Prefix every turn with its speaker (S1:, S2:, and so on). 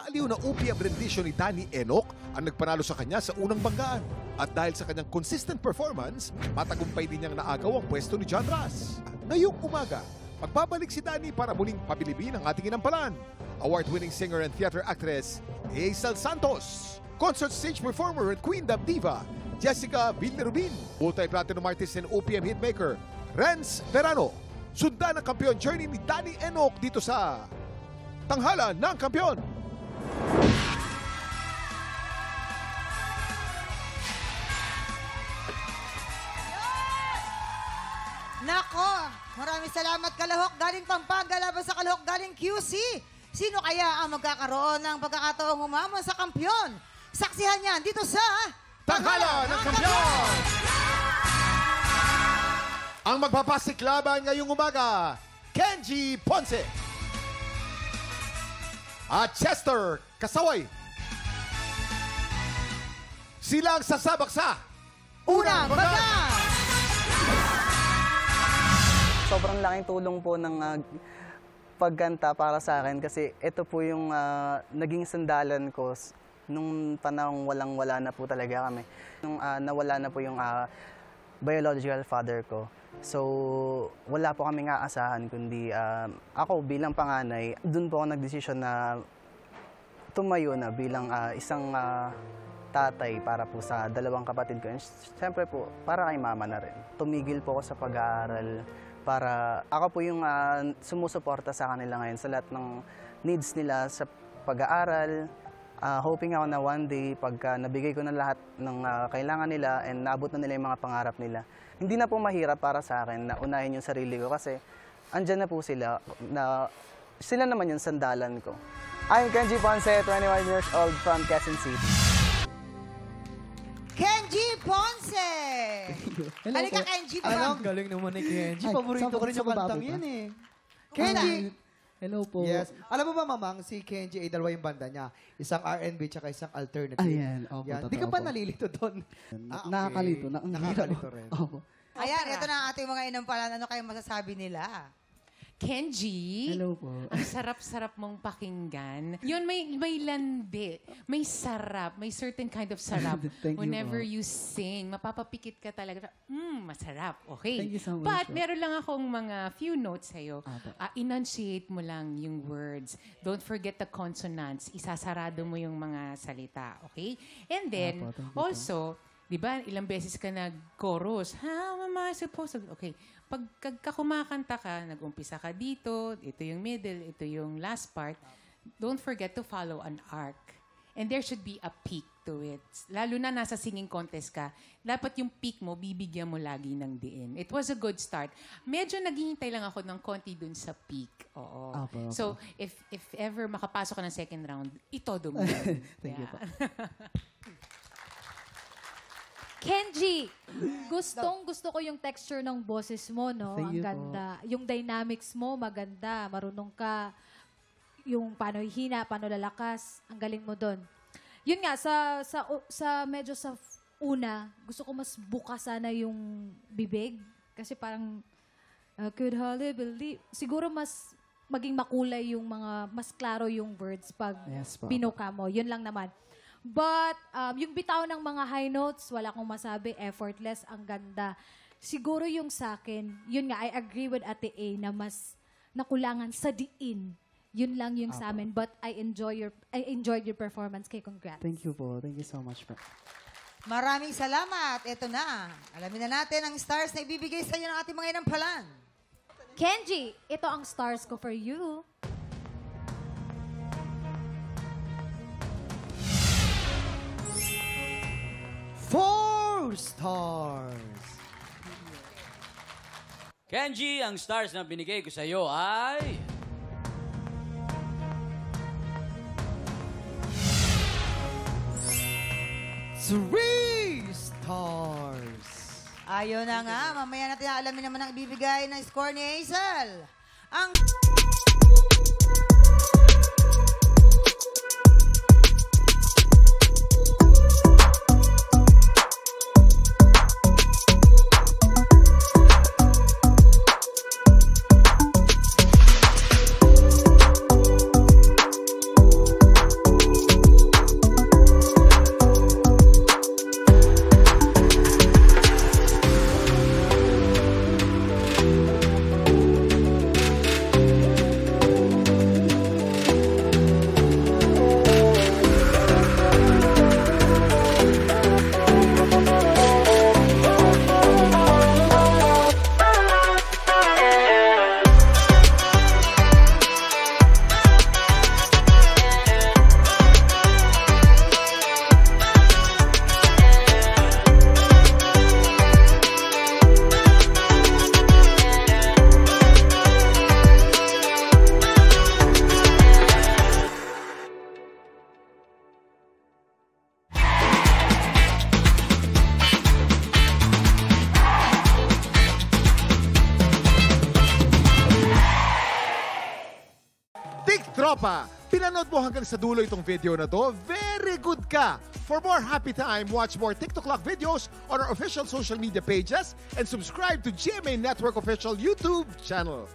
S1: baliw na UPM rendition ni Danny Enoch ang nagpanalo sa kanya sa unang banggaan. At dahil sa kanyang consistent performance, matagumpay din niyang naagaw ang pwesto ni John Ras. Ngayong umaga, magbabalik si Danny para muling pabilibin ang ating inampalan. Award-winning singer and theater actress, Hazel Santos. Concert stage performer and Queen Dub Diva, Jessica Villarubin. Multi-platinum artist and OPM hitmaker, Renz Verano. Sundan ang kampiyon journey ni Danny Enoch dito sa Tanghalan ng Kampiyon.
S2: Nako, maraming salamat Kalahok. Galing Pampanga, laban sa Kalahok, galing QC. Sino kaya ang magkakaroon ng pagkakataong humamon sa kampiyon? Saksihan yan dito sa
S1: Tanghalan ng Kampiyon! Ang magpapasiklaban ngayong umaga, Kenji Ponce at Chester Kasaway. Silang sasabak sa
S2: Unang Baga!
S3: Sobrang laking tulong po ng pagganta para sa akin kasi ito po yung naging sandalan ko nung panahong walang-wala na po talaga kami. Nung nawala na po yung biological father ko. So, wala po kaming aasahan kundi ako bilang panganay, dun po ako nagdesisyon na tumayo na bilang isang tatay para po sa dalawang kapatid ko. And siyempre po, para kay mama na rin. Tumigil po ako sa pag-aaral para ako po yung sumusuporta sa kanila ngayon sa lahat ng needs nila sa pag-aaral. Hoping ako na one day, pagka nabigay ko na lahat ng kailangan nila and naabot na nila yung mga pangarap nila, hindi na po mahirap para sa akin na unahin yung sarili ko kasi andyan na po sila, na sila naman yung sandalan ko. I'm Kenji Ponce, 21 years old from Quezon City.
S2: Kenji Ponce! Halika Kenji,
S4: Ang galing naman ni Kenji. Paborito ko rin yung kantang yan eh.
S2: Kenji!
S4: Hello po.
S5: Yes. Alam mo ba, Mamang, si Kenji ay dalawa yung banda niya. Isang R&B tsaka isang alternative.
S4: Ayan. Opo,
S5: Yan.
S4: totoo
S5: Di ka ba
S4: po.
S5: nalilito doon?
S4: Okay. Nakakalito.
S5: Nakakalito rin.
S4: Opo.
S2: Ayan, ito na ang ating mga inampalan. Ano kayo masasabi nila?
S6: Kenji,
S4: Hello po.
S6: ang sarap-sarap mong pakinggan. Yun, may landi, may sarap, may certain kind of sarap.
S4: Thank you
S6: Whenever
S4: po.
S6: you sing, mapapapikit ka talaga. Masarap. Okay.
S4: Thank you so much
S6: But
S4: po.
S6: meron lang akong mga few notes sa'yo.
S4: Apo.
S6: Enunciate mo lang yung words. Don't forget the consonants. Isasarado mo yung mga salita. Okay? And then,
S4: Apo, thank you po.
S6: also, di ba, ilang beses ka nag-chorus. How am I supposed to? Okay. Pagka kumakanta ka, nag-umpisa ka dito, ito yung middle, ito yung last part, don't forget to follow an arc. And there should be a peak to it. Lalo na nasa singing contest ka, dapat yung peak mo, bibigyan mo lagi ng diin. It was a good start. Medyo naghihintay lang ako ng konti dun sa peak. Oo.
S4: Apo.
S6: So, if ever makapasok ka ng second round, itodo mo.
S4: Thank you po.
S7: Kenji, gusto ko yung texture ng boses mo, no?
S4: Thank
S7: Ang
S4: you
S7: ganda. Yung dynamics mo, maganda. Marunong ka. Yung paano hina, paano lalakas. Ang galing mo doon. Yun nga, medyo sa una, gusto ko mas bukas sana yung bibig. Kasi parang, could hardly believe. Siguro mas maging makulay yung mga, mas klaro yung words pag
S4: Yes po.
S7: binuka mo. Yun lang naman. But, yung bitaw ng mga high notes, wala akong masabi, effortless, ang ganda. Siguro yung sa akin, yun nga, I agree with Ate A na mas nakulangan sa diin. Yun lang yung sa amin. But I enjoyed your performance. Kay congrats.
S4: Thank you po. Thank you so much po.
S2: Maraming salamat. Ito na. Alamin na natin ang stars na ibibigay sa inyo ng ating mga inampalan.
S7: Kenji, ito ang stars ko for you.
S5: Four stars!
S8: Kenji, ang stars na binigay ko sa iyo ay...
S5: Three stars!
S2: Ayaw na nga. Mamaya natin alamin naman ang ibibigay ng score ni Hazel. Ang
S1: Click Tropa! Pinanood mo hanggang sa dulo itong video na to? Very good ka! For more happy time, watch more TikTok Lock videos on our official social media pages and subscribe to GMA Network official YouTube channel.